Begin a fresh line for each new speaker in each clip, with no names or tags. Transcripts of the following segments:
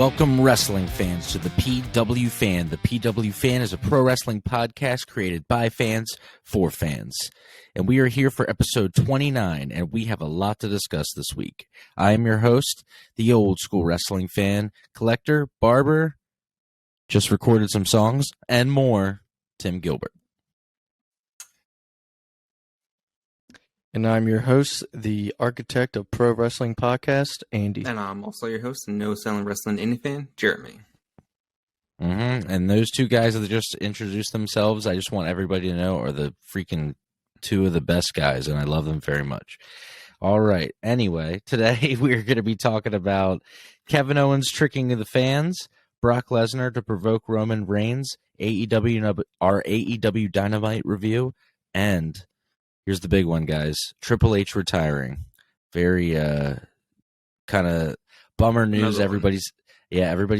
Welcome, wrestling fans, to the PW Fan. The PW Fan is a pro wrestling podcast created by fans for fans. And we are here for episode 29, and we have a lot to discuss this week. I am your host, the old school wrestling fan, collector, barber, just recorded some songs, and more, Tim Gilbert.
And I'm your host, the architect of Pro Wrestling Podcast, Andy.
And I'm also your host, No Selling Wrestling Indie Fan, Jeremy.
And those two guys that just introduced themselves, I just want everybody to know, are the freaking two of the best guys, and I love them very much. All right. Anyway, today we're going to be talking about Kevin Owens tricking the fans, Brock Lesnar to provoke Roman Reigns, our AEW Dynamite review, and here's the big one, guys. Triple H retiring. Very kind of bummer news. Everybody's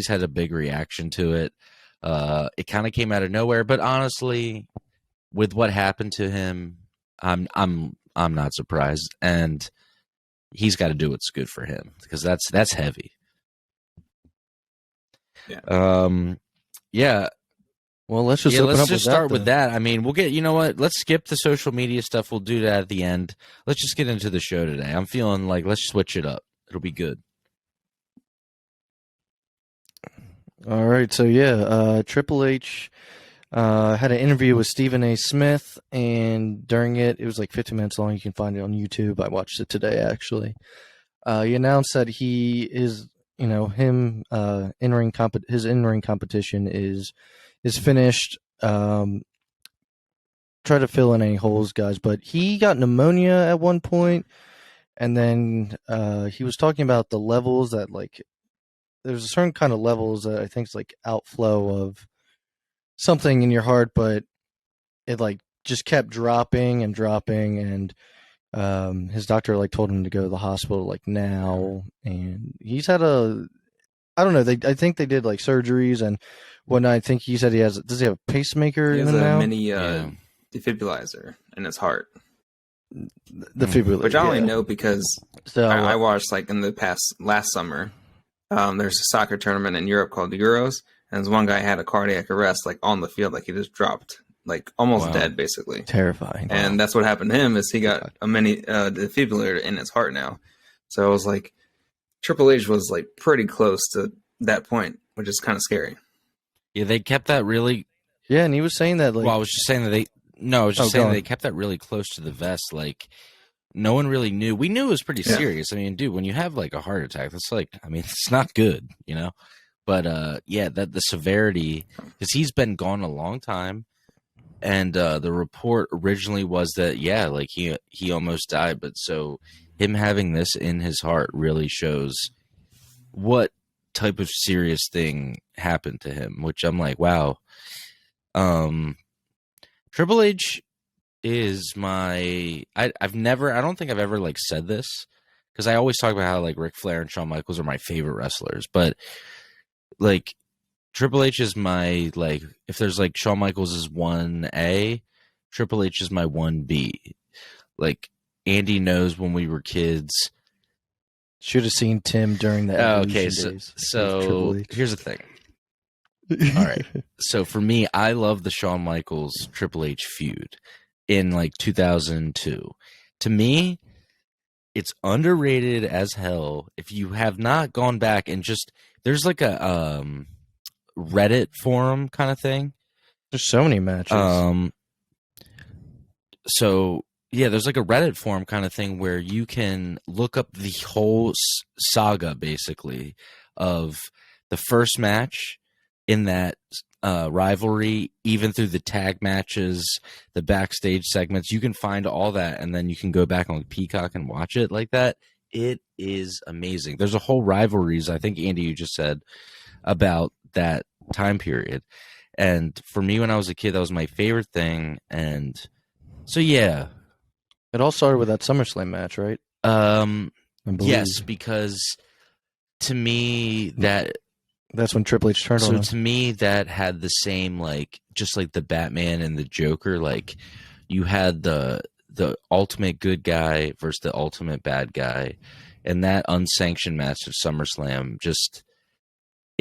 had a big reaction to it. It kind of came out of nowhere, but honestly, with what happened to him, I'm not surprised, and he's got to do what's good for him because that's heavy.
Yeah. Well, let's just
start with that. I mean, we'll get, you know what? Let's skip the social media stuff. We'll do that at the end. Let's just get into the show today. I'm feeling like let's switch it up. It'll be good.
All right. So, Triple H had an interview with Stephen A. Smith, and during it was like 15 minutes long. You can find it on YouTube. I watched it today, actually. He announced that he is, his in-ring competition is finished. Try to fill in any holes, guys, but he got pneumonia at one point, and then he was talking about the levels that, like, there's a certain kind of levels that I think is like outflow of something in your heart, but it like just kept dropping, and his doctor like told him to go to the hospital like now, and he's had I don't know. I think they did like surgeries, and when I think he said does he have a pacemaker?
He has
in him
a
now?
mini defibrillator in his heart.
The defibrillator,
which I only know because I watched like in the last summer. There's a soccer tournament in Europe called the Euros, and this one guy had a cardiac arrest like on the field, like he just dropped, like almost dead, basically.
Terrifying.
And that's what happened to him is he got a mini defibrillator in his heart now. So I was like, Triple H was like pretty close to that point, which is kind of scary.
Yeah, they kept that really.
Yeah, and he was saying that. Like,
well, I was just saying that they kept that really close to the vest. Like, no one really knew. We knew it was pretty serious. I mean, dude, when you have like a heart attack, that's like, I mean, it's not good, But that the severity, because he's been gone a long time, and the report originally was that like he almost died, but so him having this in his heart really shows what type of serious thing happened to him, which I'm like, wow. Triple H is I don't think I've ever like said this, because I always talk about how like Ric Flair and Shawn Michaels are my favorite wrestlers, but like Triple H is my, like, if there's like Shawn Michaels is 1A, Triple H is my 1B. Like, Andy knows when we were kids.
Should have seen Tim during the Evolution days.
So here's the thing. All right. So for me, I love the Shawn Michaels Triple H feud in like 2002. To me, it's underrated as hell. If you have not gone back and just, there's like a Reddit forum kind of thing.
There's so many matches.
So yeah, there's like a Reddit forum kind of thing where you can look up the whole saga, basically, of the first match in that rivalry, even through the tag matches, the backstage segments. You can find all that, and then you can go back on Peacock and watch it like that. It is amazing. There's a whole rivalries, I think, Andy, you just said, about that time period. And for me, when I was a kid, that was my favorite thing. And so, yeah.
It all started with that SummerSlam match, right?
Yes, because to me,
that's when Triple H turned on him.
So to me, that had the same, like, just like the Batman and the Joker, like, you had the ultimate good guy versus the ultimate bad guy. And that unsanctioned match of SummerSlam, just,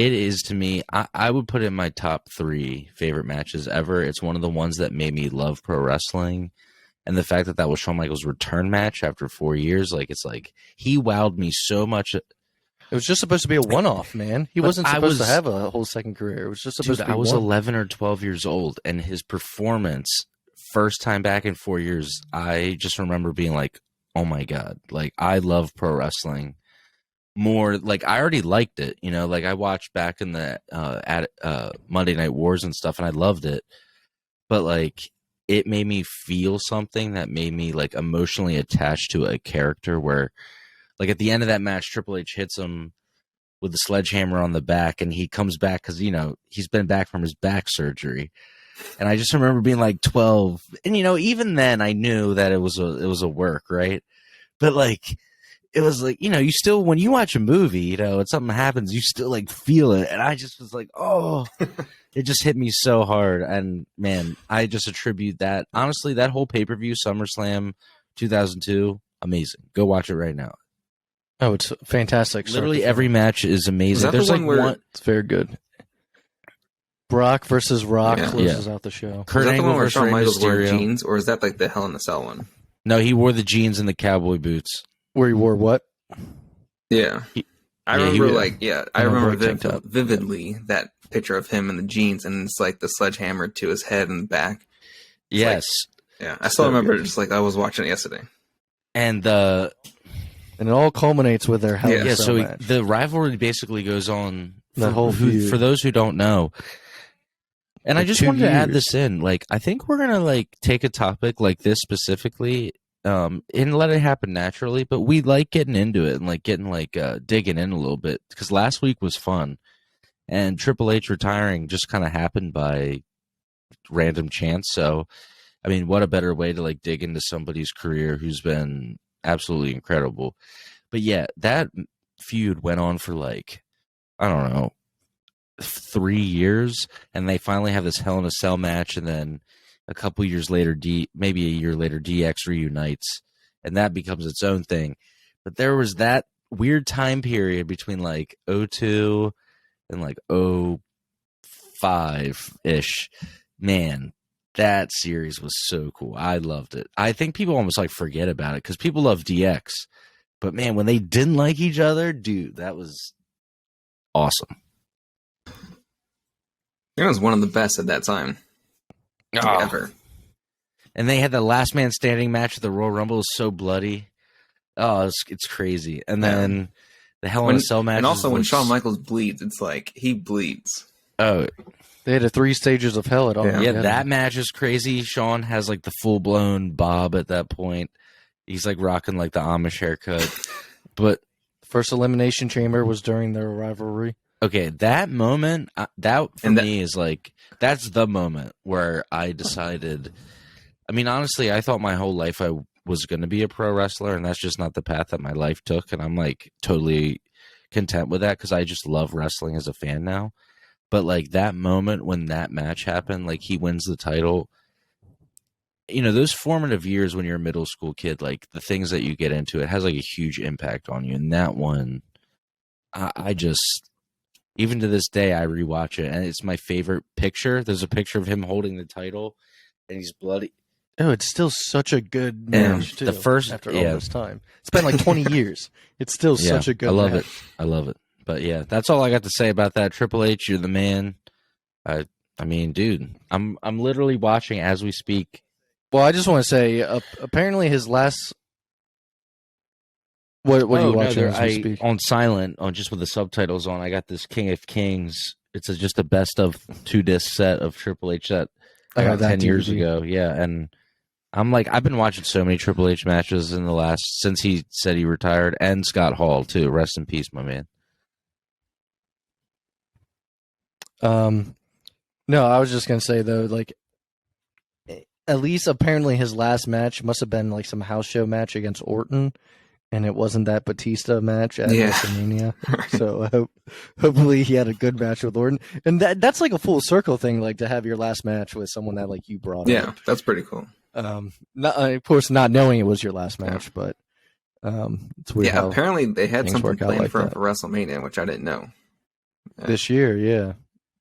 It is to me. I would put it in my top 3 favorite matches ever. It's one of the ones that made me love pro wrestling. And the fact that that was Shawn Michaels' return match after 4 years, like, it's like he wowed me so much.
It was just supposed to be a one-off, man. He wasn't supposed to have a whole second career. It was just supposed to be
I was 11 or 12 years old, and his performance, first time back in 4 years, I just remember being like, oh my God, like, I love pro wrestling more. Like, I already liked it, you know, like I watched back in the Monday Night Wars and stuff, and I loved it. But like, it made me feel something that made me like emotionally attached to a character where, like, at the end of that match, Triple H hits him with the sledgehammer on the back, and he comes back because, you know, he's been back from his back surgery. And I just remember being like 12, and, you know, even then I knew that it was a work, right? But like, it was like, you know, you still, when you watch a movie, you know, and something happens, you still like feel it. And I just was like, oh, it just hit me so hard. And man, I just attribute that. Honestly, that whole pay-per-view, SummerSlam 2002, amazing. Go watch it right now.
Oh, it's fantastic.
Literally every match is amazing.
There's
like
one.
It's very good. Brock versus Rock closes out the show.
Kurt Angle
Angle
versus
Rey
Michaels wore
Mysterio.
jeans, or is that like the Hell in a Cell one?
No, he wore the jeans and the cowboy boots.
Where he wore what?
Yeah. I remember vividly that picture of him in the jeans, and it's like the sledgehammer to his head and back. It's
yes.
Like, yeah. I still remember it just like I was watching it yesterday.
And
it all culminates with their Hell in a Cell match.
The rivalry basically goes on
for
those who don't know. And I just wanted to add this in. Like, I think we're gonna like take a topic like this specifically, and let it happen naturally. But we like getting into it and like getting like digging in a little bit, because last week was fun, and Triple H retiring just kind of happened by random chance. So, I mean, what a better way to like dig into somebody's career who's been absolutely incredible. But yeah, that feud went on for like, I don't know, 3 years, and they finally have this Hell in a Cell match, and then a couple years later, maybe a year later, DX reunites, and that becomes its own thing. But there was that weird time period between like 2002 and like 2005-ish. Man, that series was so cool. I loved it. I think people almost like forget about it because people love DX, but man, when they didn't like each other, dude, that was awesome.
It was one of the best at that time. Ever.
And they had the last man standing match at the Royal Rumble. It was so bloody. Oh, it's crazy. And then the Hell in a Cell match.
And also when Shawn Michaels bleeds, it's like he bleeds.
Oh,
they had 3 stages of hell at all.
Yeah, that match is crazy. Shawn has like the full blown bob at that point. He's like rocking like the Amish haircut. But
first elimination chamber was during their rivalry.
Okay, that moment, me is like, that's the moment where I decided, I mean, honestly, I thought my whole life I was going to be a pro wrestler, and that's just not the path that my life took, and I'm like totally content with that because I just love wrestling as a fan now. But like that moment when that match happened, like he wins the title, you know, those formative years when you're a middle school kid, like the things that you get into, it has like a huge impact on you. And that one, I just... Even to this day, I rewatch it, and it's my favorite picture. There's a picture of him holding the title, and he's bloody.
Oh, it's still such a good match, too. After all this time. It's been like 20 years. It's still such a good match.
I love it. But yeah, that's all I got to say about that. Triple H, you're the man. I mean, dude, I'm literally watching as we speak.
Well, I just want to say, apparently his last... What are you watching as we speak?
On silent, just with the subtitles on, I got this King of Kings. It's just a best of 2-disc set of Triple H that I got 10 years ago. Yeah, and I'm like, I've been watching so many Triple H matches in the last, since he said he retired, and Scott Hall too. Rest in peace, my man.
No, I was just gonna say though, like, at least apparently his last match must have been like some house show match against Orton. And it wasn't that Batista match at WrestleMania. So hopefully he had a good match with Orton. And that's like a full circle thing, like to have your last match with someone that like you brought up.
Yeah, that's pretty cool.
Of course, not knowing it was your last match, but it's weird.
Yeah, apparently they had something planned for WrestleMania, which I didn't know.
this year. Yeah,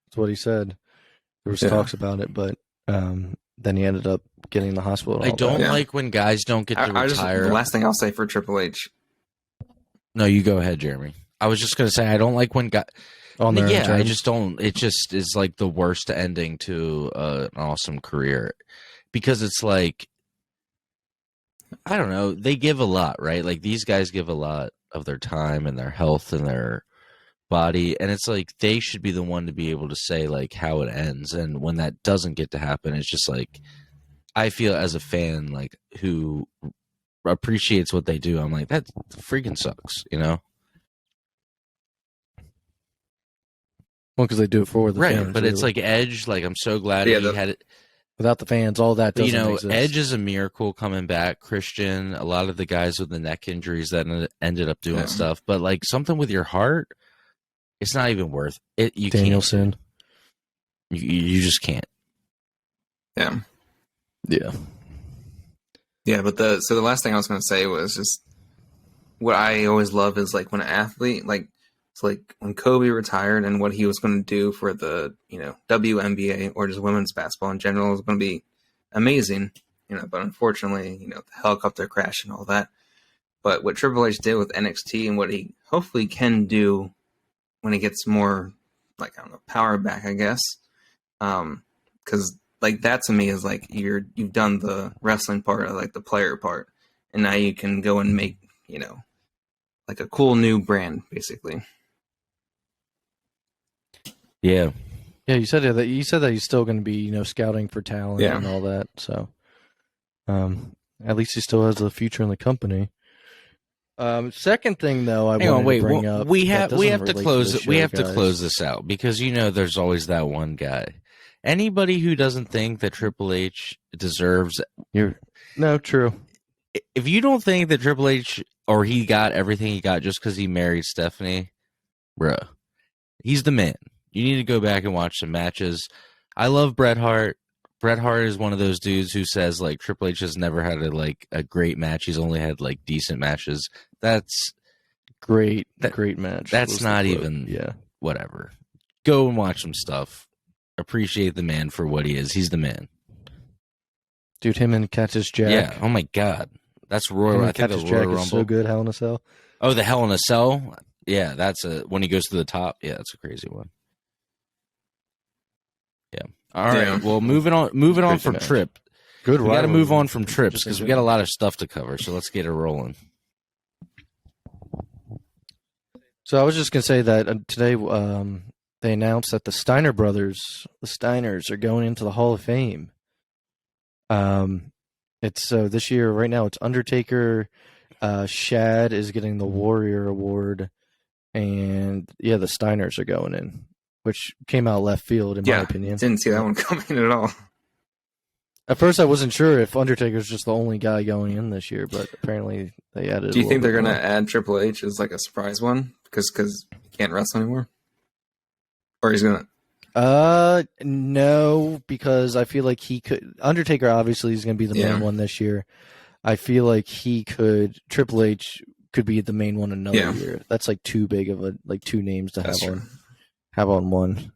that's what he said. There was talks about it, but then he ended up getting in the hospital. And
I don't like when guys don't get to retire.
The last thing I'll say for Triple H.
No, you go ahead, Jeremy. I was just gonna say I don't like when guys. I just don't. It just is like the worst ending to an awesome career, because it's like, I don't know. They give a lot, right? Like these guys give a lot of their time and their health and their body, and it's like they should be the one to be able to say like how it ends. And when that doesn't get to happen, it's just like, I feel as a fan, like who appreciates what they do, I'm like, that freaking sucks, you know?
Well, because they do it for the fans,
right? But really. It's like Edge. Like I'm so glad he had it.
Without the fans, all that doesn't exist.
Edge is a miracle coming back. Christian, a lot of the guys with the neck injuries that ended up doing stuff, but like something with your heart, it's not even worth it. You
Danielson,
you just can't.
Yeah. But the last thing I was going to say was just what I always love is like when an athlete, like it's like when Kobe retired and what he was going to do for the WNBA or just women's basketball in general was going to be amazing, But unfortunately, the helicopter crash and all that. But what Triple H did with NXT and what he hopefully can do when he gets more, like, I don't know, power back, I guess, because like that to me is like you've done the wrestling part, or like the player part, and now you can go and make like a cool new brand, basically.
Yeah.
You said that he's still going to be scouting for talent and all that. So, at least he still has a future in the company. Second thing though, I want to bring up.
We have to close it. We have to close this out because there's always that one guy. Anybody who doesn't think that Triple H deserves
true.
If you don't think that Triple H or he got everything he got just because he married Stephanie, bruh, he's the man. You need to go back and watch some matches. I love Bret Hart. Bret Hart is one of those dudes who says like Triple H has never had a great match. He's only had like decent matches. That's
great match.
That's not even whatever. Go and watch some stuff. Appreciate the man for what he is. He's the man.
Dude, him and Cactus Jack.
Yeah. Oh my God. That's Royal. I think the Royal Rumble.
So good. Hell in a Cell.
Oh, the Hell in a Cell. Yeah, that's when he goes to the top. Yeah, that's a crazy one. Yeah. All right. Well, moving on from Trip.
Good.
We got to move on from Trips because we got a lot of stuff to cover. So let's get it rolling.
So I was just gonna say that today they announced that the Steiner brothers, the Steiners, are going into the Hall of Fame. It's this year. Right now, it's Undertaker. Shad is getting the Warrior Award, and the Steiners are going in, which came out left field in my opinion.
Didn't see that one coming at all.
At first, I wasn't sure if Undertaker's just the only guy going in this year, but apparently they added.
Do you think they're going to add Triple H as like a surprise one because he can't wrestle anymore, or he's going
to? No, because I feel like he could. Undertaker obviously is going to be the main one this year. I feel like Triple H could be the main one another year. That's like too big of two names to have on one.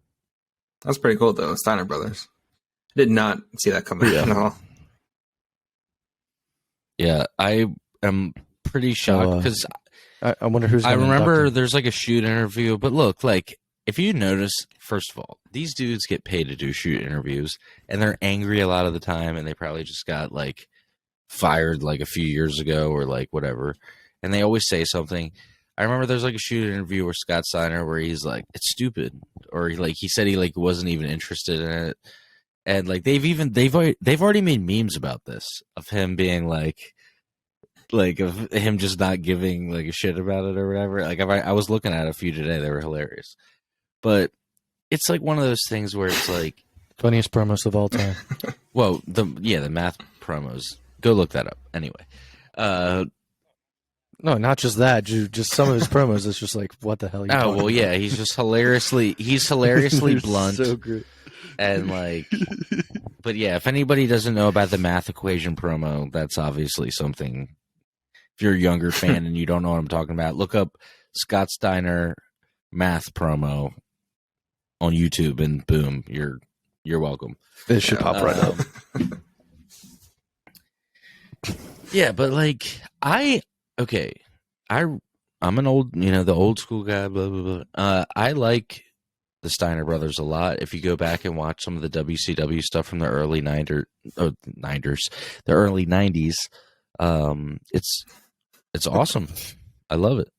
That's pretty cool though. Steiner brothers. Did not see that coming at all.
Yeah, I am pretty shocked because
I wonder who's.
I remember there's like a shoot interview, but look, like if you notice, first of all, these dudes get paid to do shoot interviews, and they're angry a lot of the time, and they probably just got like fired like a few years ago or like whatever, and they always say something. I remember there's like a shoot interview with Scott Steiner where he's like, "It's stupid," or he said he like wasn't even interested in it. And like they've already made memes about this of him being like of him just not giving like a shit about it or whatever. Like I was looking at a few today, they were hilarious. But it's like one of those things where it's like
funniest promos of all time.
Well, the math promos. Go look that up. Anyway,
no, not just that. Just some of his promos. It's just like what the hell.
He's just hilariously blunt.
So great.
And like, but yeah, if anybody doesn't know about the math equation promo, that's obviously something. If you're a younger fan and you don't know what I'm talking about, look up Scott Steiner math promo, on YouTube, and boom, you're welcome.
This should pop right up.
Yeah, but like I'm an old, the old school guy. Blah blah blah. I like the Steiner brothers a lot. If you go back and watch some of the WCW stuff from the early the early 90s, it's awesome. I love it.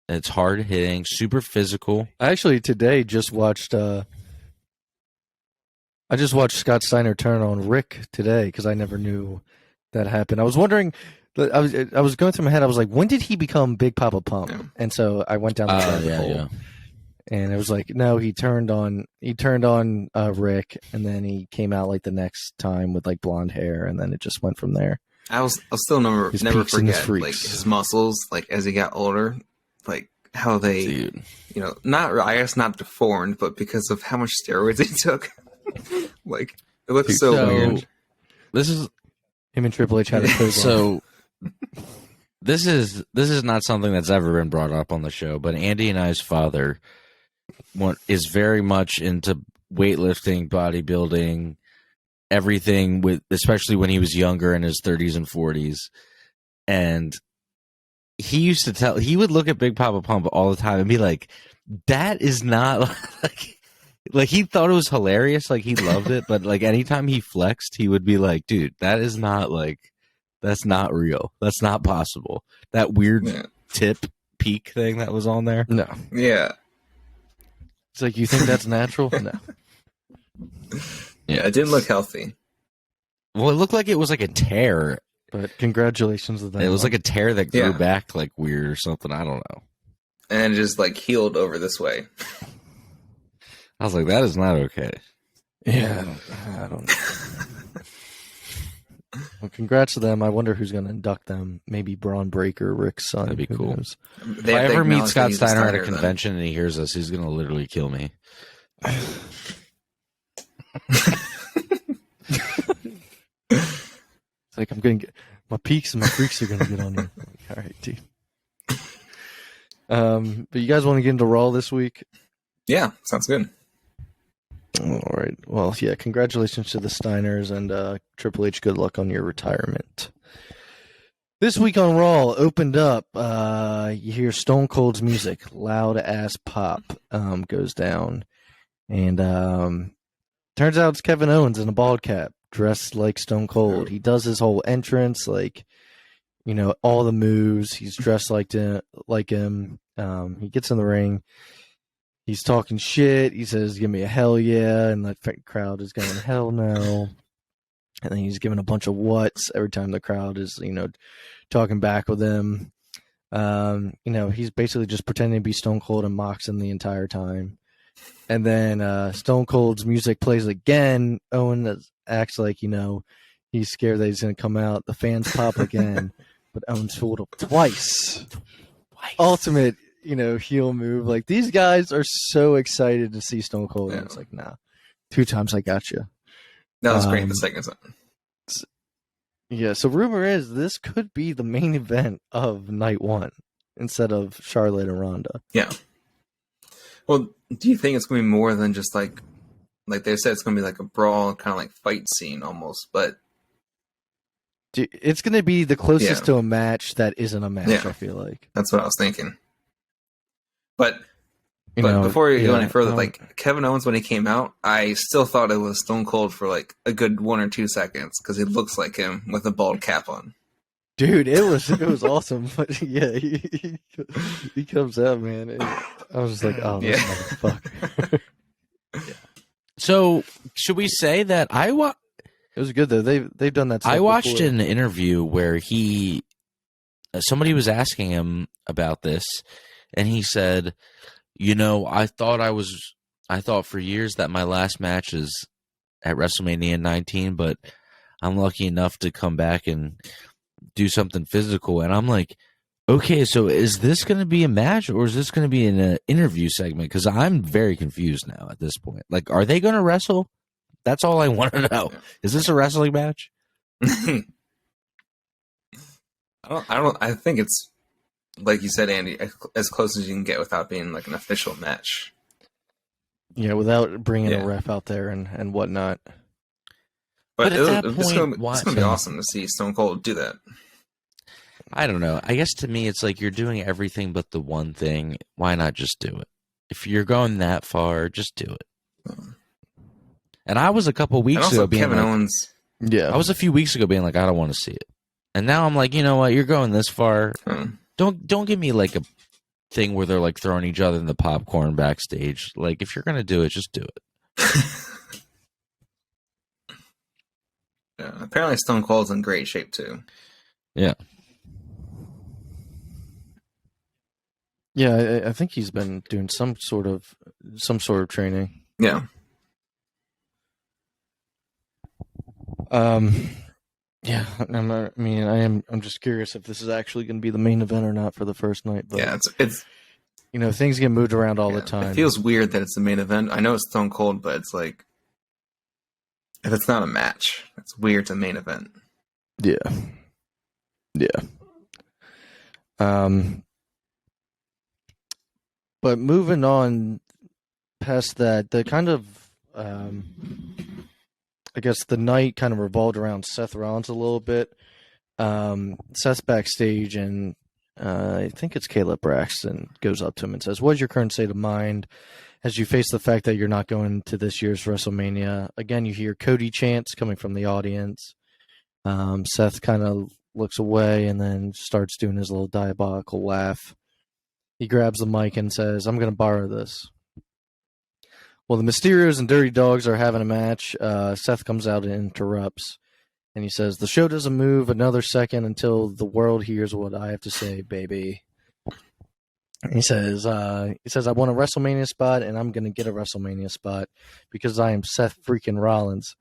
It's hard hitting, super physical.
I actually today just watched. I just watched Scott Steiner turn on Rick today because I never knew that happened. I was wondering. I was going through my head. I was like, when did he become Big Papa Pump?
Yeah.
And so I went down the rabbit hole.
Yeah.
And it was like, no, he turned on Rick, and then he came out like the next time with like blonde hair, and then it just went from there.
I'll still never forget like
freaks.
his muscles, like as he got older, like how they, I guess not deformed, but because of how much steroids he took, like it looks so weird.
This is
him and Triple H had a
so. This is not something that's ever been brought up on the show, but Andy and I's father is very much into weightlifting, bodybuilding, everything, especially when he was younger in his 30s and 40s. And he would look at Big Papa Pump all the time and be like, that is not like he thought it was hilarious, like he loved it, but like anytime he flexed, he would be like, dude, that's not real. That's not possible. That weird tip peak thing that was on there.
No.
Yeah.
It's like, you think that's natural? No.
Yeah, it didn't look healthy.
Well, it looked like it was like a tear.
But congratulations to them.
It was like a tear that grew back like weird or something. I don't know.
And it just like healed over this way.
I was like, that is not okay.
Yeah. I don't know. Well, congrats to them. I wonder who's going to induct them. Maybe Braun Breaker, Rick's son.
That'd be cool.
Knows?
If I ever meet Scott Steiner at a convention and he hears us, he's going to literally kill me.
It's like, I'm going to get my peaks and my freaks are going to get on you. All right, dude. But you guys want to get into Raw this week?
Yeah, sounds good.
All right. Well, yeah, congratulations to the Steiners, and Triple H, good luck on your retirement. This week on Raw opened up, you hear Stone Cold's music, loud ass pop goes down, and turns out it's Kevin Owens in a bald cap, dressed like Stone Cold. He does his whole entrance, like, all the moves. He's dressed like him. He gets in the ring. He's talking shit. He says, give me a hell yeah. And the crowd is going, hell no. And then he's giving a bunch of whats every time the crowd is, talking back with him. He's basically just pretending to be Stone Cold and mocks him the entire time. And then Stone Cold's music plays again. Owen acts like, he's scared that he's going to come out. The fans pop again. But Owens fooled him twice. Ultimate, heel move. Like, these guys are so excited to see Stone Cold. Yeah. And it's like, nah, 2 times I got you.
That was great the second time.
Yeah, so rumor is this could be the main event of night 1 instead of Charlotte and Ronda.
Yeah. Well, do you think it's going to be more than just like they said, it's going to be like a brawl, kind of like fight scene almost, but
it's going to be the closest to a match that isn't a match, I feel like.
That's what I was thinking. But before you go any further, like Kevin Owens, when he came out, I still thought it was Stone Cold for like a good 1 or 2 seconds because he looks like him with a bald cap on.
Dude, it was awesome. But yeah, he comes out, man. I was just like, oh, this motherfucker.
So should we say that
it was good though. They've done that stuff
I watched
before.
an interview where somebody was asking him about this, and he said, I thought for years that my last match is at WrestleMania 19, but I'm lucky enough to come back and do something physical. And I'm like, okay, so is this going to be a match or is this going to be an interview segment? Because I'm very confused now at this point. Like, are they going to wrestle? That's all I want to know. Is this a wrestling match?
I think it's, like you said, Andy, as close as you can get without being like an official match.
Yeah, without bringing a ref out there and whatnot.
But at that point, it's going to be awesome to see Stone Cold do that.
I don't know. I guess to me, it's like you're doing everything but the one thing. Why not just do it? If you're going that far, just do it. And I was a couple weeks ago being
Kevin
like,
Owens.
Yeah, I was a few weeks ago being like, I don't want to see it. And now I'm like, you know what? You're going this far. Don't give me like a thing where they're like throwing each other in the popcorn backstage. Like, if you're gonna do it, just do it.
Yeah, apparently Stone Cold's in great shape too.
Yeah.
Yeah, I think he's been doing some sort of training.
Yeah.
Yeah, I'm just curious if this is actually going to be the main event or not for the first night. But
yeah, it's
things get moved around all the time.
It feels weird that it's the main event. I know it's Stone Cold, but it's like if it's not a match, it's weird to main event.
Yeah. But moving on past that, the kind of I guess the night kind of revolved around Seth Rollins a little bit. Seth's backstage, and I think it's Caleb Braxton goes up to him and says, "What is your current state of mind as you face the fact that you're not going to this year's WrestleMania?" Again, you hear Cody chants coming from the audience. Seth kind of looks away and then starts doing his little diabolical laugh. He grabs the mic and says, "I'm going to borrow this." Well, the Mysterios and Dirty Dogs are having a match. Seth comes out and interrupts. And he says, "The show doesn't move another second until the world hears what I have to say, baby." And he says, "I want a WrestleMania spot, and I'm going to get a WrestleMania spot because I am Seth freaking Rollins."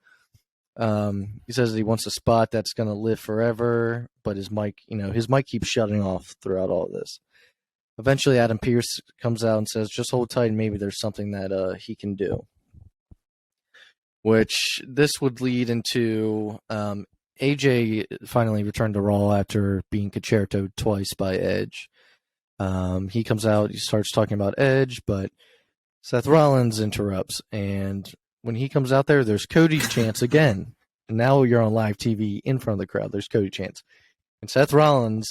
He says he wants a spot that's going to live forever, but his mic keeps shutting off throughout all of this. Eventually, Adam Pearce comes out and says, "Just hold tight, and maybe there's something that he can do." Which this would lead into AJ finally returned to Raw after being concertoed twice by Edge. He comes out, he starts talking about Edge, but Seth Rollins interrupts. And when he comes out there's Cody chants again. And now you're on live TV in front of the crowd. There's Cody chants. And Seth Rollins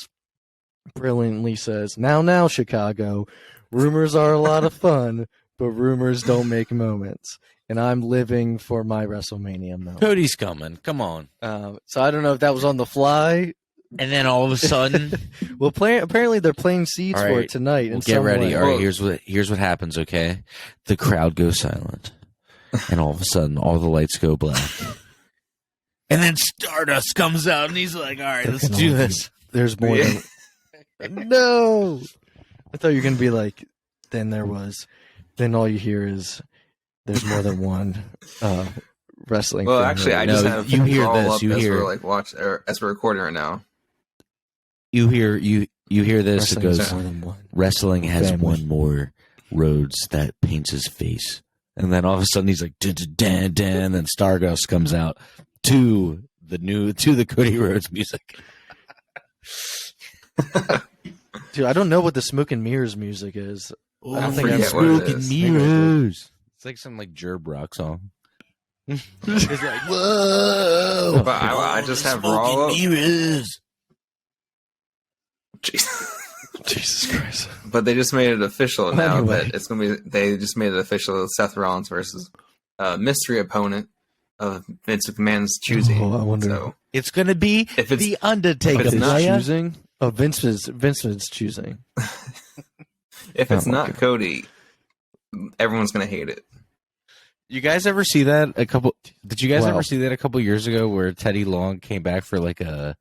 brilliantly says, Now, Chicago, rumors are a lot of fun, but rumors don't make moments. And I'm living for my WrestleMania moment."
Cody's coming. Come on.
So I don't know if that was on the fly.
And then all of a sudden,
well, apparently they're playing seeds for it tonight.
Well, get ready. All right, here's what happens. Okay, the crowd goes silent, and all of a sudden, all the lights go black, and then Stardust comes out, and he's like, "All right, let's do this."
There's more. No, I thought you were gonna be like. Then all you hear is. There's more than one wrestling.
Well, actually, I just have
you hear this.
You hear as we're recording right now.
You hear this. It goes. Wrestling has one more roads that paints his face, and then all of a sudden he's like, dan, and then Stardust comes out to the Cody Rhodes music.
Dude, I don't know what the Smoke and Mirrors music is.
I don't think it's Smoke and Mirrors. It's like some Jerb Rock song. It's like, whoa!
But I just have Raw.
Jesus Christ!
But they just made it official now that it's gonna be. They just made it official. Seth Rollins versus mystery opponent of Vince McMahon's choosing.
Oh, I wonder.
So,
it's gonna be the Undertaker.
If it's not choosing. Oh, Vince's choosing.
If it's not Cody, everyone's gonna hate it.
You guys ever see that Did you guys ever see that a couple years ago where Teddy Long came back for like a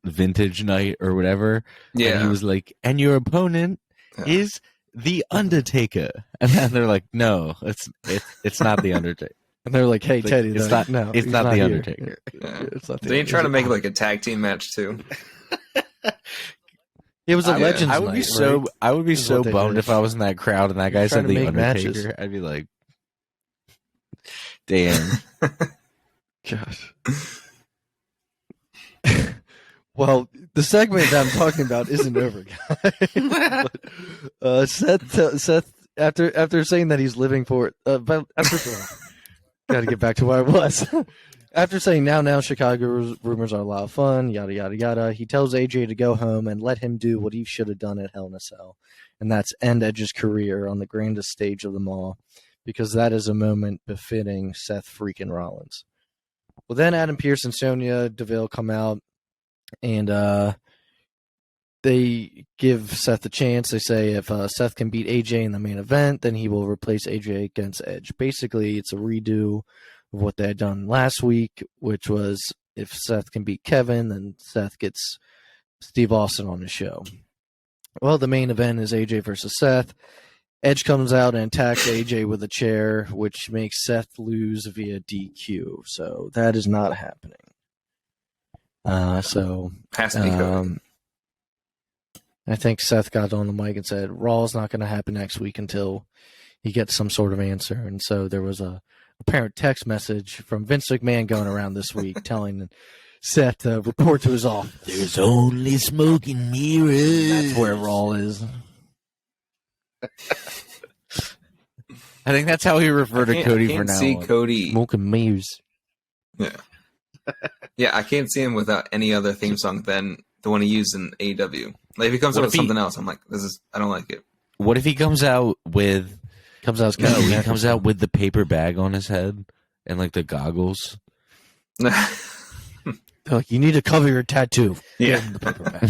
vintage night or whatever?
Yeah,
and he was like, "And your opponent is the Undertaker," and then they're like, "No, it's not the Undertaker."
And they're like, "Hey, Teddy,
it's not the Undertaker."
Yeah. They try to make it like a tag team match too.
It was a Legends
I would be
night,
I would be so bummed if I was in that crowd and that guy said the Undertaker.
Matches.
I'd be like, damn.
Gosh. Well, the segment that I'm talking about isn't over, guys. Seth after saying that he's living for it, but after got to get back to where I was. After saying now Chicago rumors are a lot of fun, yada yada yada, he tells AJ to go home and let him do what he should have done at Hell in a Cell, and that's end Edge's career on the grandest stage of them all, because that is a moment befitting Seth freaking Rollins. Well, then Adam Pearce and Sonya Deville come out, and they give Seth a chance. They say if Seth can beat AJ in the main event, then he will replace AJ against Edge. Basically, it's a redo of what they had done last week, which was if Seth can beat Kevin, then Seth gets Steve Austin on the show. Well, the main event is AJ versus Seth. Edge comes out and attacks AJ with a chair, which makes Seth lose via DQ. So that is not happening.
Has to be Cody.
I think Seth got on the mic and said Raw's not going to happen next week until he gets some sort of answer. And so there was a apparent text message from Vince McMahon going around this week telling Seth to report to his office.
There's only smoke and mirrors.
That's where Raw is.
I think that's how he referred to Cody for now.
I can't see Cody.
Smoke and mirrors.
Yeah. Yeah, I can't see him without any other theme song than the one he used in AEW. Like if he comes out with something else, I'm like, I don't like it.
What if he comes out with
he comes out
with the paper bag on his head and like the goggles?
Like, you need to cover your tattoo.
Yeah.
The paper bag.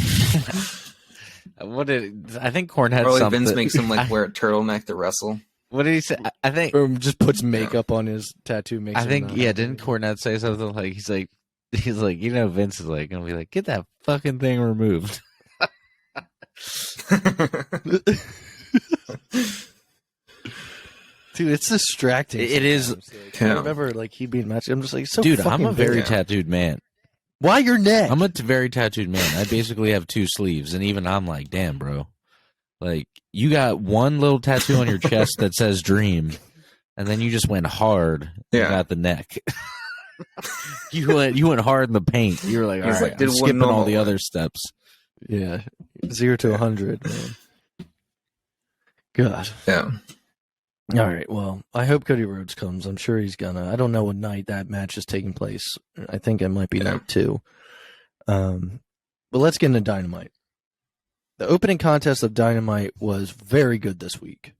I think Korn had
Probably
something.
Vince makes him like wear a turtleneck to wrestle.
What did he say? I think
or just puts makeup on his tattoo.
Didn't Cornette say something like he's like Vince is like gonna be like, get that fucking thing removed.
Dude, it's distracting.
It is.
Like, I remember like he being matched. I'm just like, so
dude, I'm a very
big.
tattooed man.
Why your neck?
I'm a very tattooed man. I basically have 2 sleeves, and even I'm like, damn, bro. Like, you got one little tattoo on your chest that says dream, and then you just went hard and got the neck. you went hard in the paint. You were like, all right, I'm skipping all the other steps.
Yeah. 0 to 100, man. God.
Yeah.
All right, well, I hope Cody Rhodes comes. I'm sure he's gonna. I don't know what night that match is taking place. I think it might be night 2. But let's get into Dynamite. The opening contest of Dynamite was very good this week.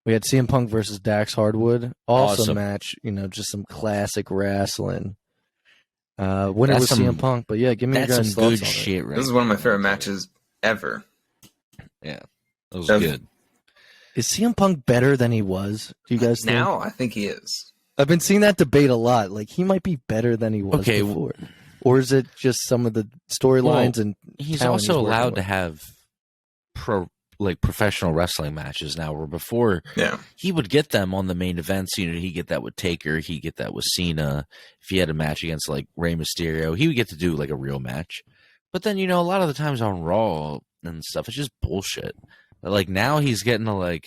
We had CM Punk versus Dax Hardwood. Awesome match. Just some classic wrestling. Winner was CM Punk, but yeah, give me your guys' thoughts on
shit.
it.
Right
this is one of my favorite matches ever.
Yeah, that was good.
Is CM Punk better than he was? Do you guys think?
Now, I think he is.
I've been seeing that debate a lot. Like, he might be better than he was before. Or is it just some of the storylines and
he's also allowed to have professional wrestling matches now, where before he would get them on the main events. He'd get that with Taker, he'd get that with Cena. If he had a match against like Rey Mysterio, he would get to do like a real match. But then, a lot of the times on Raw and stuff, it's just bullshit. Like, now he's getting to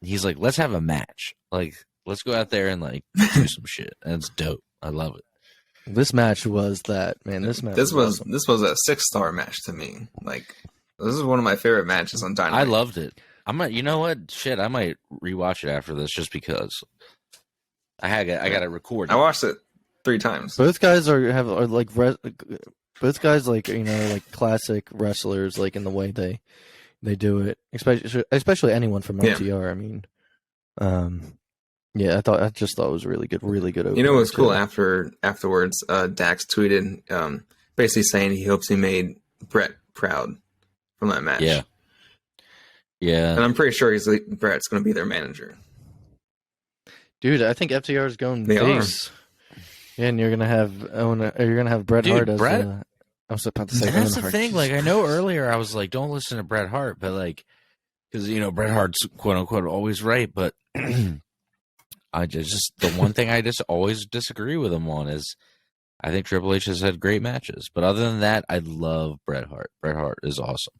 he's like, let's have a match. Like, let's go out there and like do some shit. And it's dope. I love it.
This match was that, man. This was awesome.
This was a 6-star match to me. Like, this is one of my favorite matches on Dynamite.
I loved it. You know what? Shit, I might rewatch it after this just because I got to record it.
I watched it 3 times.
Both guys are both guys like classic wrestlers, like in the way they do it, especially anyone from LTR. I mean, I just thought it was really good opening.
What was cool afterwards? Dax tweeted, basically saying he hopes he made Brett proud from that match.
Yeah,
and I'm pretty sure Brett's going to be their manager.
Dude, I think FTR is going face. Yeah, and you're gonna have Bret Hart as Bret. I was about to say
that's the thing. Like, I know earlier I was like, don't listen to Bret Hart, but like, because Bret Hart's quote unquote always right, but I just the one thing I just always disagree with him on is I think Triple H has had great matches, but other than that, I love Bret Hart. Bret Hart is awesome.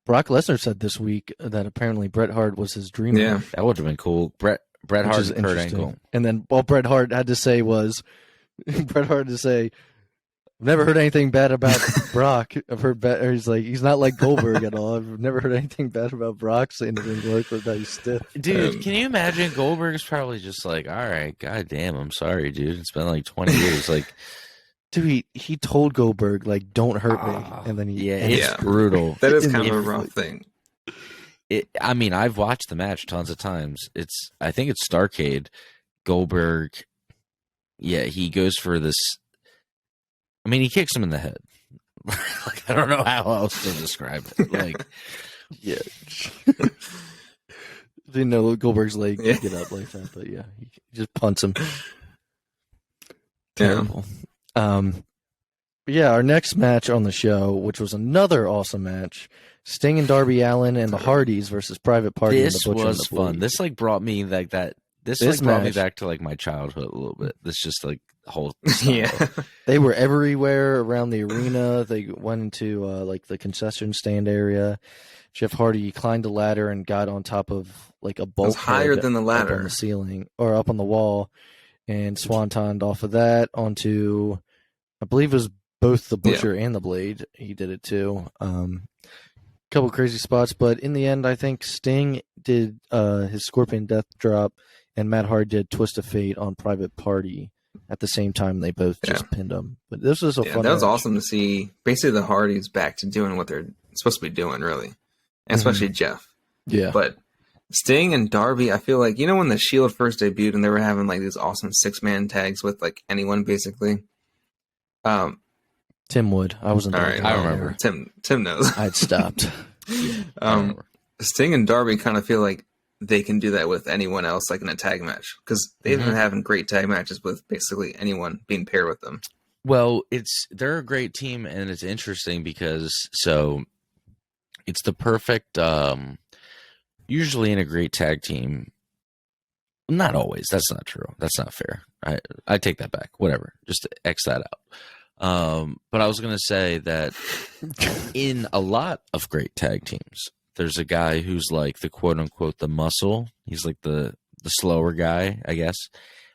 Brock Lesnar said this week that apparently Bret Hart was his dream.
Yeah,
that would have been cool. Bret Hart is Kurt Angle,
and then all Bret Hart had to say was Bret Hart to say, never heard anything bad about Brock. I've heard he's not like Goldberg at all. I've never heard anything bad about Brock saying the ring work or that he's stiff.
Dude, can you imagine Goldberg's probably just like, all right, god damn, I'm sorry, dude. It's been like 20 years. Like,
dude, he told Goldberg, like, don't hurt me. And then
it's brutal.
That is kind of a rough thing.
I mean, I've watched the match tons of times. I think it's Starrcade. Goldberg, he goes for this. I mean, he kicks him in the head. Like, I don't know how else to describe it. Like,
yeah. Didn't know Goldberg's leg could get up like that, but yeah, he just punts him. Terrible. Our next match on the show, which was another awesome match, Sting and Darby Allin and the Hardys versus Private Party.
This was fun. This like brought me like that. This like brought me back to like my childhood a little bit. This just like whole style.
They were everywhere around the arena. They went into like the concession stand area. Jeff Hardy climbed the ladder and got on top of like a bulkhead
higher than the ladder
up on the ceiling or up on the wall, and swantoned off of that onto, I believe it was both the Butcher and the Blade. He did it too. Couple crazy spots, but in the end, I think Sting did his Scorpion Death Drop, and Matt Hardy did Twist of Fate on Private Party at the same time. They both just pinned him. But this was a fun
that was
match.
awesome to see. Basically, the Hardys back to doing what they're supposed to be doing, really, and especially Jeff.
Yeah,
but Sting and Darby, I feel like, when the Shield first debuted and they were having like these awesome 6-man tags with like anyone basically.
Tim Wood. I wasn't there.
Right,
I remember.
Tim knows.
I'd stopped.
Sting and Darby kind of feel like they can do that with anyone else, like in a tag match, because they've been having great tag matches with basically anyone being paired with them.
Well, they're a great team, and it's interesting because it's the perfect. Usually in a great tag team, not always. That's not true. That's not fair. I take that back. Whatever. Just X that out. But I was going to say that in a lot of great tag teams, there's a guy who's like the quote unquote the muscle. He's like the slower guy, I guess.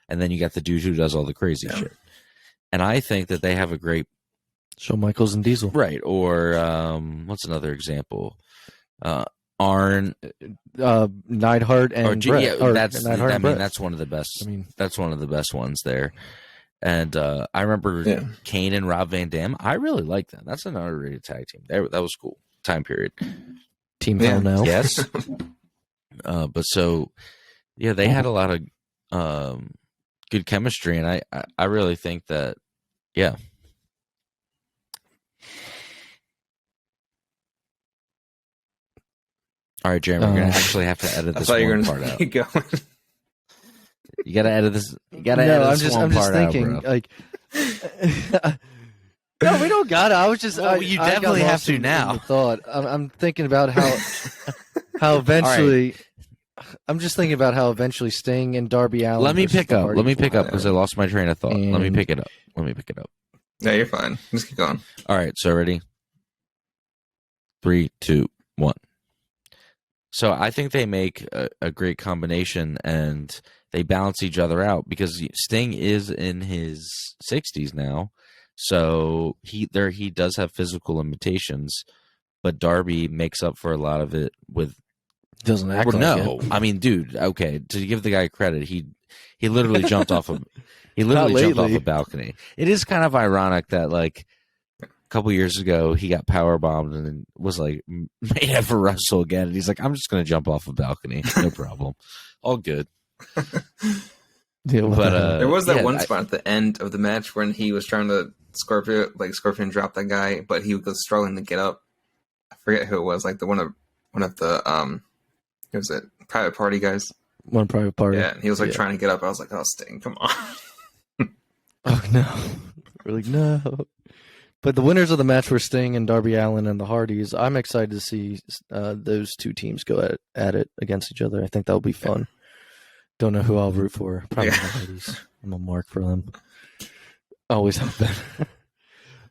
And then you got the dude who does all the crazy shit. And I think that they have a great
Shawn Michaels and Diesel.
Right. Or what's another example? Arn,
Neidhart and Brett.
That's one of the best. That's one of the best ones there. And I remember Kane and Rob Van Dam. I really like them. That's an underrated tag team. That was cool. Time period.
Team Hell No.
Yes. But they had a lot of good chemistry, and I really think that, All right, Jeremy, we're gonna actually have to edit this one part out.
Going.
You gotta edit this. You gotta edit this one part out, bro.
Like, no, we don't gotta. I was just.
You definitely have to now.
Thought. I'm thinking about how eventually. Right. I'm just thinking about how eventually Sting and Darby Allin.
Let me pick up because I lost my train of thought. Let me pick it up.
Yeah, you're fine. Just keep going.
All right, so ready? 3, 2, 1. So I think they make a great combination, and they balance each other out because Sting is in his 60s now, so he does have physical limitations, but Darby makes up for a lot of it with.
Doesn't act like it.
I mean, dude. Okay, to give the guy credit, he literally jumped off a balcony. It is kind of ironic that like a couple years ago he got power bombed and then was like may never wrestle again. And he's like, I'm just gonna jump off a balcony, no problem, all good.
But
there was that one spot at the end of the match when he was trying to Scorpion drop that guy, but he was struggling to get up. I forget who it was, like one of the who was it? Private Party guys.
One Private Party.
Yeah, and he was like trying to get up. I was like, oh, Sting, come on.
Oh no. We're like, no. But the winners of the match were Sting and Darby Allin and the Hardys. I'm excited to see those two teams go at it against each other. I think that'll be fun. Don't know who I'll root for. Probably the Hardys. I'm a mark for them. Always have been.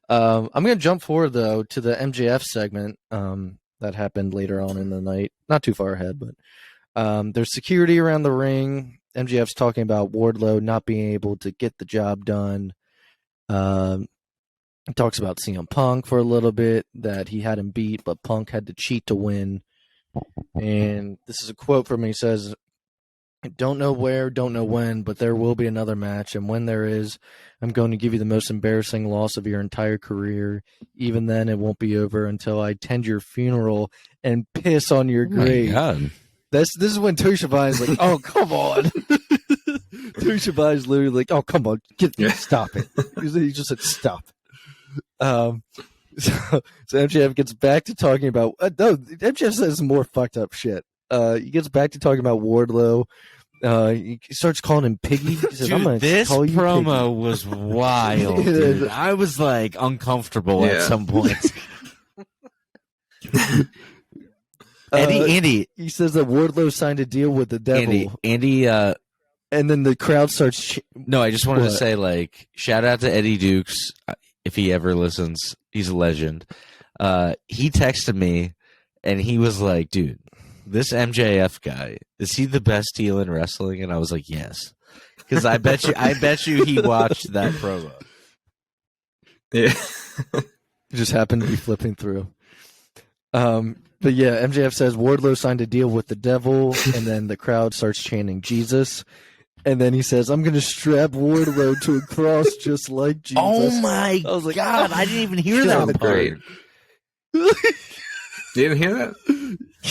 I'm going to jump forward, though, to the MJF segment that happened later on in the night. Not too far ahead, but there's security around the ring. MJF's talking about Wardlow not being able to get the job done. He talks about CM Punk for a little bit, that he had him beat, but Punk had to cheat to win. And this is a quote from him. He says, "Don't know where, don't know when, but there will be another match. And when there is, I'm going to give you the most embarrassing loss of your entire career. Even then, it won't be over until I attend your funeral and piss on your grave."
God.
This is when Toshibai is like, "Oh, come on." Toshibai is literally like, "Oh, come on, stop it." He just said, "Stop." So MJF gets back to talking about no. MJF says more fucked up shit. He gets back to talking about Wardlow. He starts calling him Piggy. He says,
Dude,
"I'm gonna
this
call you
promo
Piggy."
was wild, dude. I was like uncomfortable at some points. Andy,
he says that Wardlow signed a deal with the devil.
Andy,
and then the crowd starts.
No, I just wanted to say, like, shout out to Eddie Dukes if he ever listens. He's a legend. He texted me, and he was like, "Dude, this MJF guy, is he the best heel in wrestling?" And I was like, "Yes," because I bet you he watched that promo.
Yeah,
just happened to be flipping through. But yeah, MJF says Wardlow signed a deal with the devil, and then the crowd starts chanting Jesus. And then he says, "I'm going to strap Wardlow to a cross just like Jesus."
Oh my God, I didn't even hear that part.
Great. Didn't hear that?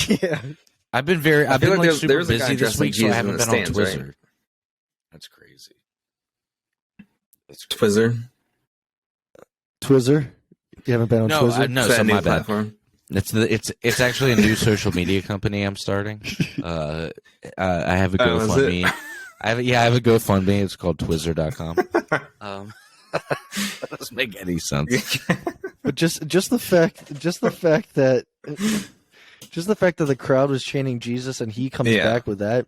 Yeah.
I've been like super busy this week, so I haven't been on Twitter.
Right?
That's crazy.
Twizzer.
You haven't been on Twitter?
No, so my bad. It's actually a new social media company I'm starting. I have a GoFundMe. I have a GoFundMe. It's called Twizzer.com. That doesn't make any sense.
But just the fact that the crowd was chanting Jesus and he comes back with that,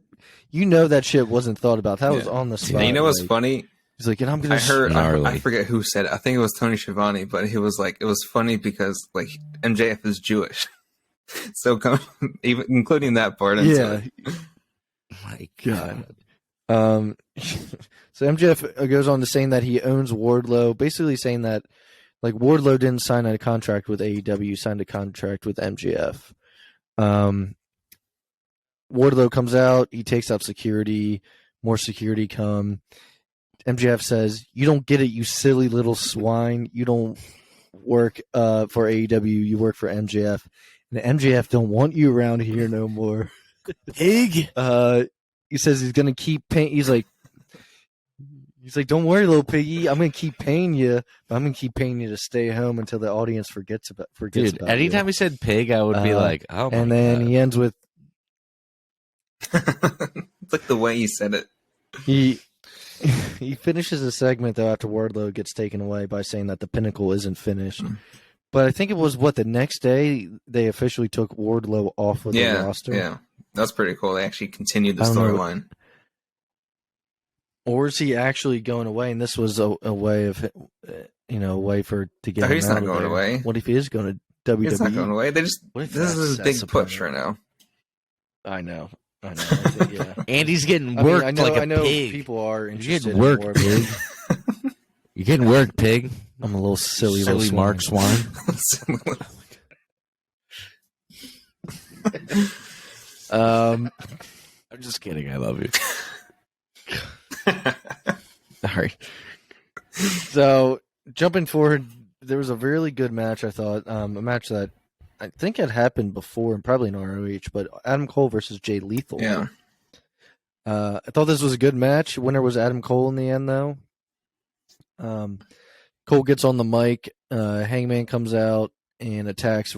that shit wasn't thought about. That was on the spot.
And you know what's funny?
He's like, "And I'm gonna."
I forget who said it. I think it was Tony Schiavone, but he was like, it was funny because like MJF is Jewish, so even including that part.
Yeah. My God. So MJF goes on to saying that he owns Wardlow, basically saying that like Wardlow didn't sign a contract with AEW, signed a contract with MJF. Wardlow comes out, he takes out security, more security come. MJF says, "You don't get it, you silly little swine. You don't work for AEW, you work for MJF. And MJF don't want you around here no more."
Pig.
He says he's gonna keep paying. He's like, "Don't worry, little piggy. I'm gonna keep paying you. But I'm gonna keep paying you to stay home until the audience forgets about
Dude, anytime he said pig, I would be like, "Oh my God."
And then he ends with,
it's like the way he said it.
He finishes the segment though after Wardlow gets taken away by saying that the Pinnacle isn't finished. But I think it was the next day they officially took Wardlow off of the roster.
Yeah, that's pretty cool. They actually continued the storyline.
Or is he actually going away? And this was a way of, a way to get.
He's not going away.
What if he is going to WWE?
He's not going away. This is a big push right now.
I know. Yeah.
Andy's getting worked I know pig.
People are interested.
You're getting worked, pig. You're getting worked, pig.
I'm a little silly
Mark Swine. I'm just kidding. I love you.
All right. So jumping forward, there was a really good match. I thought a match that I think had happened before and probably in ROH, but Adam Cole versus Jay Lethal.
Yeah.
I thought this was a good match. Winner was Adam Cole in the end, though. Cole gets on the mic. Hangman comes out and attacks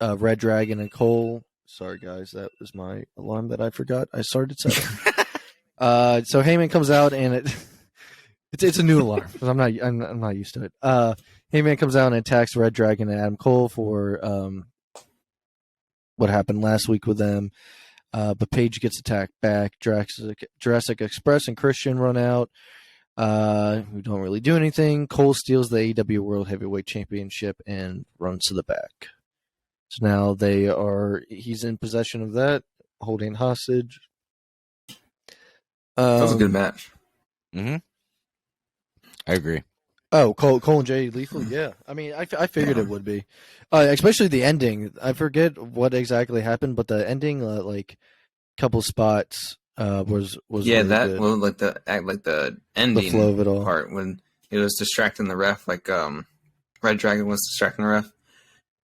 Red Dragon and Cole. Sorry, guys, that was my alarm that I forgot. I started setting. So Heyman comes out and it's a new alarm because I'm not used to it. Heyman comes out and attacks Red Dragon and Adam Cole for what happened last week with them. But Paige gets attacked back. Jurassic Express and Christian run out. Who don't really do anything. Cole steals the AEW World Heavyweight Championship and runs to the back. So now he's in possession of that, holding hostage.
That was a good match.
Mm-hmm. I agree.
Oh, Cole and Jay Lethal? Yeah. I mean, I figured it would be. Especially the ending. I forget what exactly happened, but the ending, like, couple spots was
yeah,
really
that
good.
well, like the ending
The flow of it all.
part when it was distracting the ref, like Red Dragon was distracting the ref,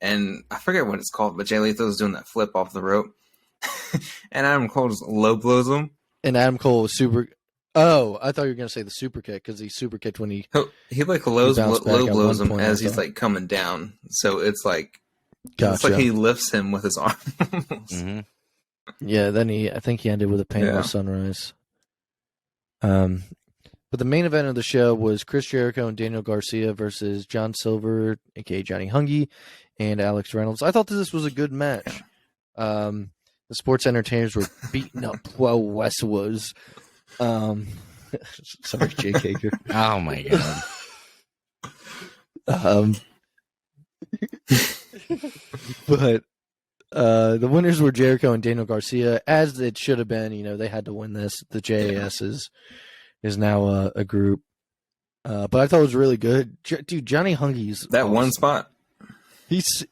and I forget what it's called, but Jay Lethal was doing that flip off the rope, and Adam Cole just low blows him,
and Adam Cole was super. Oh, I thought you were gonna say the super kick because he super kicked when he
like low blows him as he's
thought.
like coming down, so it's like
Gotcha.
it's like he lifts him with his arm.
Mm-hmm. Yeah, then I think he ended with a painless sunrise. But the main event of the show was Chris Jericho and Daniel Garcia versus John Silver, aka Johnny Hungy, and Alex Reynolds. I thought this was a good match. The sports entertainers were beating up while Wes was. Sorry, Jake Hager.
Oh my god.
But the winners were Jericho and Daniel Garcia, as it should have been. You know, they had to win this. The JAS is now a group. But I thought it was really good. Dude, Johnny Hungy's
that
awesome.
one spot.
He's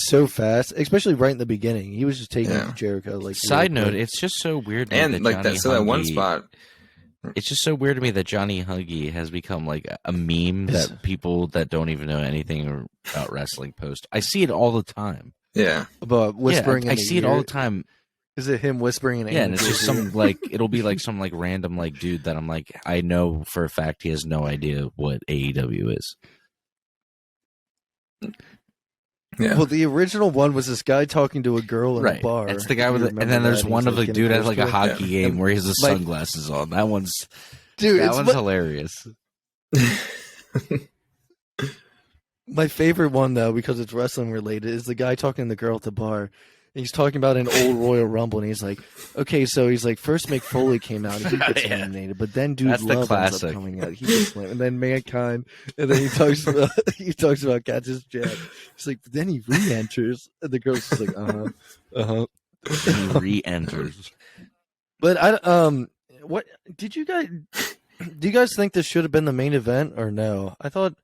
so fast, especially right in the beginning. He was just taking Jericho. Like,
side note, it's just so weird.
And like that, so that one spot.
It's just so weird to me that Johnny Hungy has become like a meme that people that don't even know anything about wrestling post. I see it all the time.
Yeah,
but whispering.
Yeah, I see it all the time.
Is it him whispering?
Yeah, and it's just some like it'll be like some like random like dude that I'm like I know for a fact he has no idea what AEW is.
Yeah.
Well, the original one was this guy talking to a girl in a bar.
It's the guy with and then there's one of the dude has like a hockey game where he has the sunglasses on. That one's hilarious.
My favorite one though, because it's wrestling related, is the guy talking to the girl at the bar. He's talking about an old Royal Rumble, and he's like, "Okay, so he's like, first Mick Foley came out, and he gets eliminated, but then Dude Love ends up coming out, he gets eliminated, and then Mankind, and then he talks about Cactus Jack. He's like, but then he re-enters, and the girl's just like,
He re-enters.
But what did you guys? Do you guys think this should have been the main event or no? I thought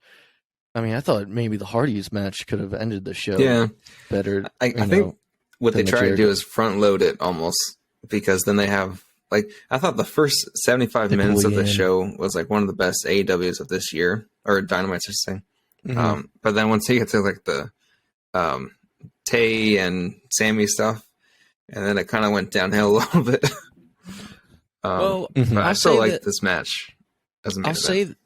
maybe the Hardys match could have ended the show. Better.
I think. What they try to do is front load it almost, because then they have like I thought the first 75 minutes of the show was like one of the best AEWs of this year, or Dynamite's just thing. Mm-hmm. But then once you get to like the Tay and Sammy stuff, and then it kind of went downhill a little bit. But I still like this match.
I'll say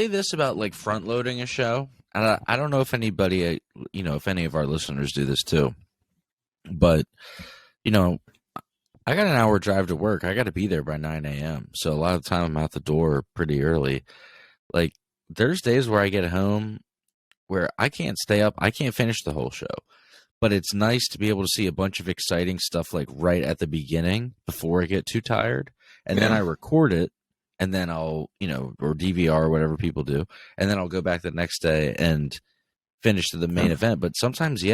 this about like front loading a show, and I don't know if anybody, if any of our listeners do this too. But, I got an hour drive to work. I got to be there by 9 a.m. So a lot of the time I'm out the door pretty early. Like, there's days where I get home where I can't stay up. I can't finish the whole show. But it's nice to be able to see a bunch of exciting stuff like right at the beginning before I get too tired. And then I record it. And then I'll, or DVR or whatever people do. And then I'll go back the next day and finish the main event. But sometimes,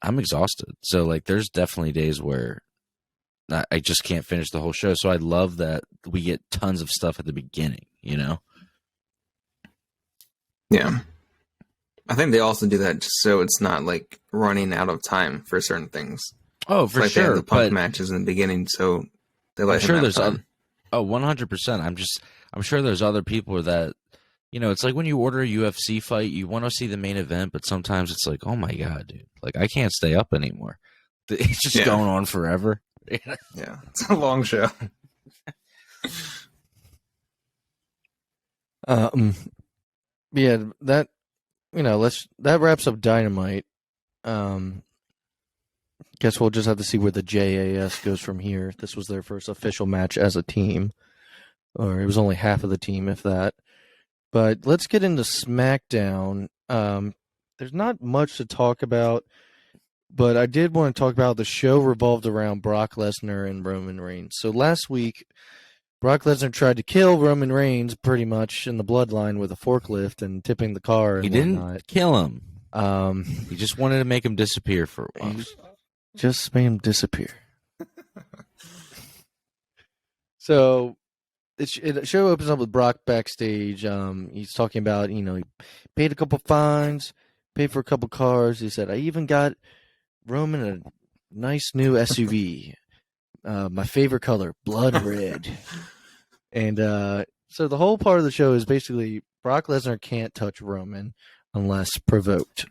I'm exhausted. So, like, there's definitely days where I just can't finish the whole show. So I love that we get tons of stuff at the beginning, Yeah.
I think they also do that just so it's not, like, running out of time for certain things.
Oh, for sure.
They have the Punk matches in the beginning, so they let him have time.
100%. I'm sure there's other people that, it's like when you order a UFC fight, you want to see the main event, but sometimes it's like, oh my God, dude. Like, I can't stay up anymore. It's just going on forever.
Yeah, it's a long show.
That, that wraps up Dynamite. Guess we'll just have to see where the JAS goes from here. This was their first official match as a team. Or it was only half of the team, if that. But let's get into Smackdown. There's not much to talk about, but I did want to talk about the show revolved around Brock Lesnar and Roman Reigns. So last week, Brock Lesnar tried to kill Roman Reigns pretty much in the bloodline with a forklift and tipping the car and whatnot.
Didn't kill him. He just wanted to make him disappear for a while.
Just made him disappear. So the show opens up with Brock backstage. He's talking about, he paid a couple fines, paid for a couple cars. He said, I even got Roman a nice new SUV. My favorite color, blood red. And so the whole part of the show is basically Brock Lesnar can't touch Roman unless provoked.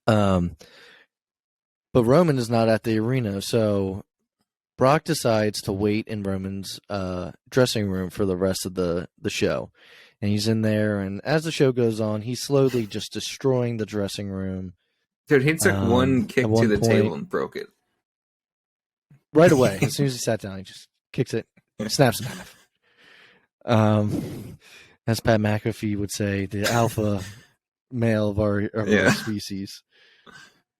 But Roman is not at the arena, so Brock decides to wait in Roman's dressing room for the rest of the show. And he's in there, and as the show goes on, he's slowly just destroying the dressing room.
Dude, he took one kick to the table and broke it.
Right away. As soon as he sat down, he just kicks it, snaps it in half. As Pat McAfee would say, the alpha male of our species.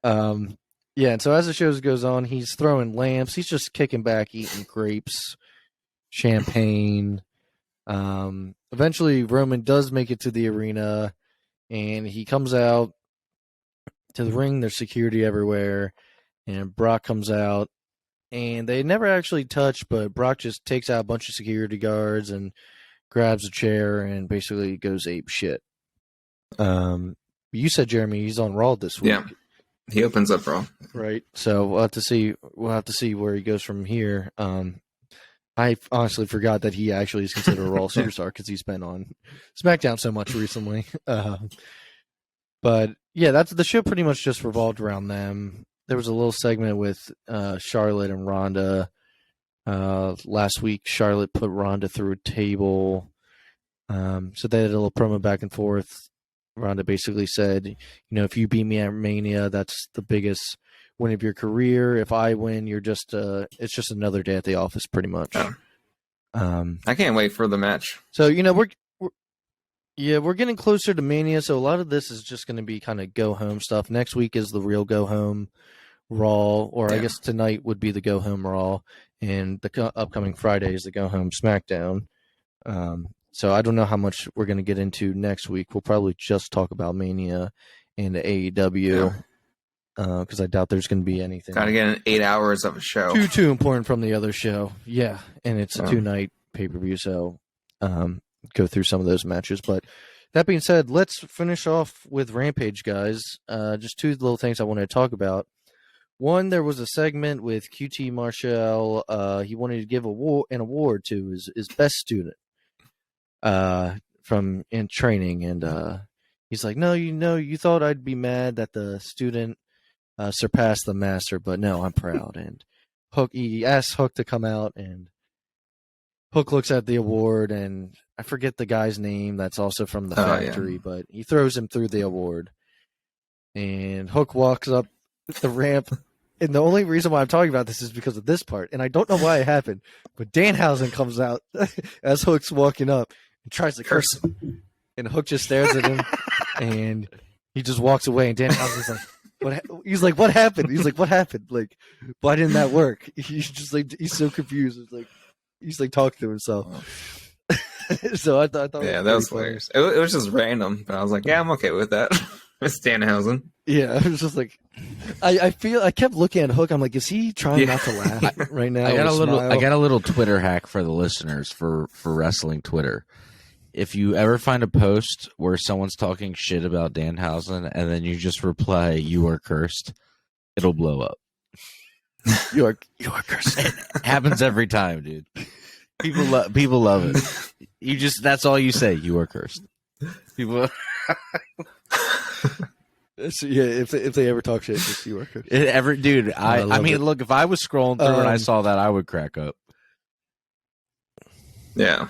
And so as the show goes on, he's throwing lamps. He's just kicking back, eating grapes, champagne. Eventually, Roman does make it to the arena, and he comes out to the ring. There's security everywhere, and Brock comes out, and they never actually touch, but Brock just takes out a bunch of security guards and grabs a chair and basically goes ape shit. You said, Jeremy, he's on Raw this week.
Yeah, he opens up Raw.
Right. So we'll have to see where he goes from here. I honestly forgot that he actually is considered a Raw superstar because he's been on Smackdown so much recently. But yeah, that's the show. Pretty much just revolved around them. There was a little segment with Charlotte and Ronda. Last week, Charlotte put Ronda through a table. So they had a little promo back and forth. Ronda basically said, if you beat me at Mania, that's the biggest win of your career. If I win, you're just it's just another day at the office, pretty much.
Oh. I can't wait for the match.
So we're getting closer to Mania, so a lot of this is just going to be kind of go home stuff. Next week is the real go home Raw, or I guess tonight would be the go home Raw, and the upcoming Friday is the go home Smackdown. So I don't know how much we're going to get into next week. We'll probably just talk about Mania and the AEW because I doubt there's going to be anything.
Got to get 8 hours of a show.
Too important from the other show. Yeah, and it's a 2-night pay-per-view, so go through some of those matches. But that being said, let's finish off with Rampage, guys. Just two little things I wanted to talk about. One, there was a segment with QT Marshall. He wanted to give an award to his best student from in training, and he's like, no, you thought I'd be mad that the student surpassed the master, but no, I'm proud. And he asks Hook to come out, and Hook looks at the award, and I forget the guy's name that's also from the factory, but he throws him through the award, and Hook walks up the ramp. And the only reason why I'm talking about this is because of this part, and I don't know why it happened, but Danhausen comes out as Hook's walking up and tries to curse him. And Hook just stares at him, and he just walks away, and Danhausen's like, "What?" He's like, "What happened?" He's like, "What happened? Like, why didn't that work?" He's just like, he's so confused. It's like, he's like talking to himself. So I thought
that was hilarious. It was just random, but I was like, yeah, I'm okay with that. It's Danhausen.
Yeah, I was just like, I kept looking at Hook. I'm like, is he trying not to laugh right now?
I got a little Twitter hack for the listeners for wrestling Twitter. If you ever find a post where someone's talking shit about Danhausen and then you just reply, "You are cursed," it'll blow up.
You are cursed.
It happens every time, dude. People love it. That's all you say. You are cursed. People.
So, yeah, if they ever talk shit, just you are cursed.
Dude. I mean, look, if I was scrolling through and I saw that, I would crack up.
Yeah.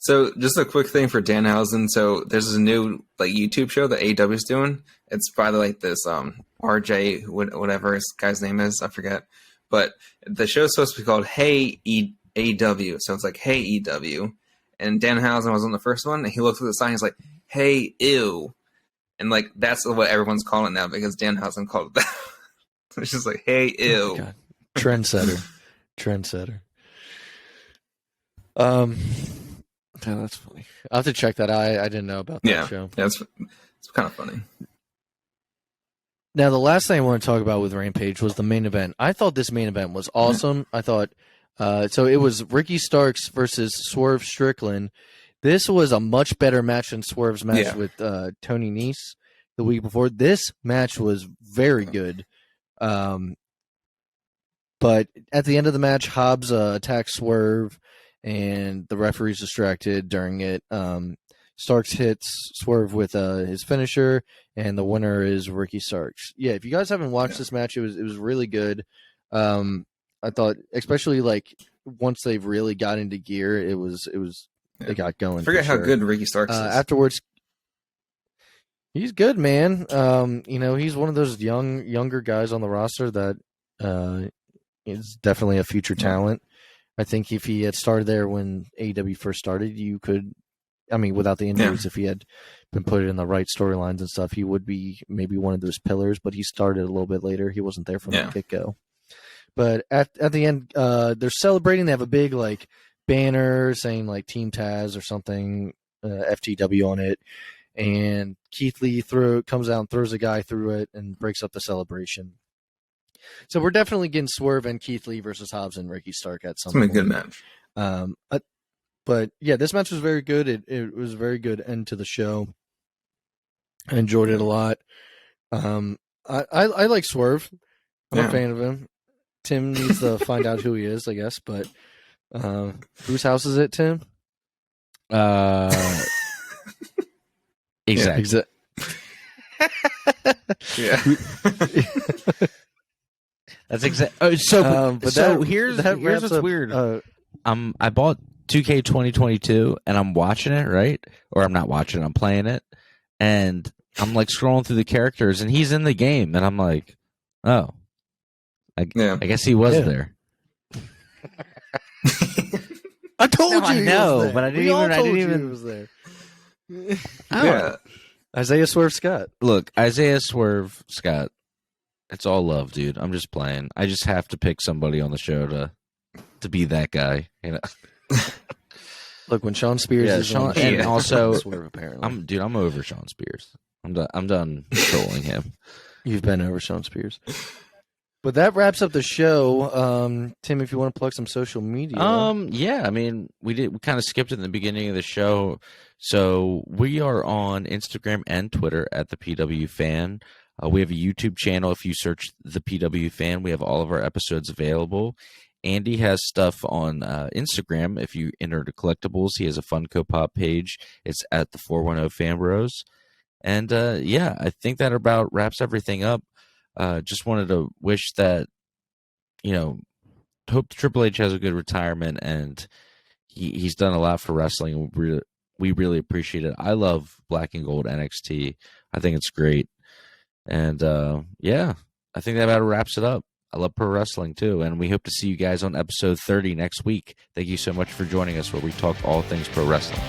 So just a quick thing for Danhausen. So there's a new YouTube show that AEW is doing. It's probably this RJ whatever his guy's name is, I forget. But the show's supposed to be called Hey AEW. So it's like Hey EW. And Danhausen was on the first one, and he looked at the sign. He's like, "Hey ew," and that's what everyone's calling it now because Danhausen called it that. It's just like, "Hey ew."
Oh, trendsetter. Yeah, that's funny. I'll have to check that out. I didn't know about that show.
Yeah, it's kind of funny.
Now, the last thing I want to talk about with Rampage was the main event. I thought this main event was awesome. I thought So it was Ricky Starks versus Swerve Strickland. This was a much better match than Swerve's match with Tony Nese the week before. This match was very good. But at the end of the match, Hobbs attacks Swerve, and the referee's distracted during it. Starks hits Swerve with his finisher, and the winner is Ricky Starks. Yeah, if you guys haven't watched this match, it was really good. I thought, especially like once they've really got into gear, it was they got going.
I forget how good Ricky Starks is.
Afterwards, he's good, man. He's one of those younger guys on the roster that is definitely a future talent. I think if he had started there when AEW first started, without the injuries, if he had been put in the right storylines and stuff, he would be maybe one of those pillars, but he started a little bit later. He wasn't there from the get-go. But at the end, they're celebrating. They have a big like banner saying like Team Taz or something, FTW on it. And Keith Lee comes out and throws a guy through it and breaks up the celebration. So we're definitely getting Swerve and Keith Lee versus Hobbs and Ricky Stark at some point.
It's going to be a good match.
But yeah, this match was very good. It was a very good end to the show. I enjoyed it a lot. I like Swerve. I'm a fan of him. Tim needs to find out who he is, I guess. But whose house is it, Tim?
Exactly.
Yeah.
That's exactly. Here's what's weird. I bought 2K 2022 and I'm watching it, right? Or I'm not watching it, I'm playing it. And I'm like scrolling through the characters and he's in the game. And I'm like, oh. I guess he was there.
I told you.
I know, but I didn't even.
He was there.
Yeah.
Isaiah Swerve Scott.
Look, Isaiah Swerve Scott. It's all love, dude. I'm just playing. I just have to pick somebody on the show to be that guy, you know.
Look, when Sean Spears is on,
and also
Swerve, apparently.
I'm over Sean Spears. I'm done trolling him.
You've been over Sean Spears. But that wraps up the show. Tim, if you want to plug some social media.
Yeah, we kind of skipped it in the beginning of the show. So we are on Instagram and Twitter at the PW Fan. We have a YouTube channel. If you search the PW Fan, we have all of our episodes available. Andy has stuff on Instagram. If you enter the collectibles, he has a Funko Pop page. It's at the 410 Fan Bros. And I think that about wraps everything up. Just wanted to wish that, hope Triple H has a good retirement, and he's done a lot for wrestling. We really appreciate it. I love Black and Gold NXT. I think it's great. And I think that about wraps it up. I love pro wrestling too, and we hope to see you guys on episode 30 next week. Thank you so much for joining us, where we talk all things pro wrestling.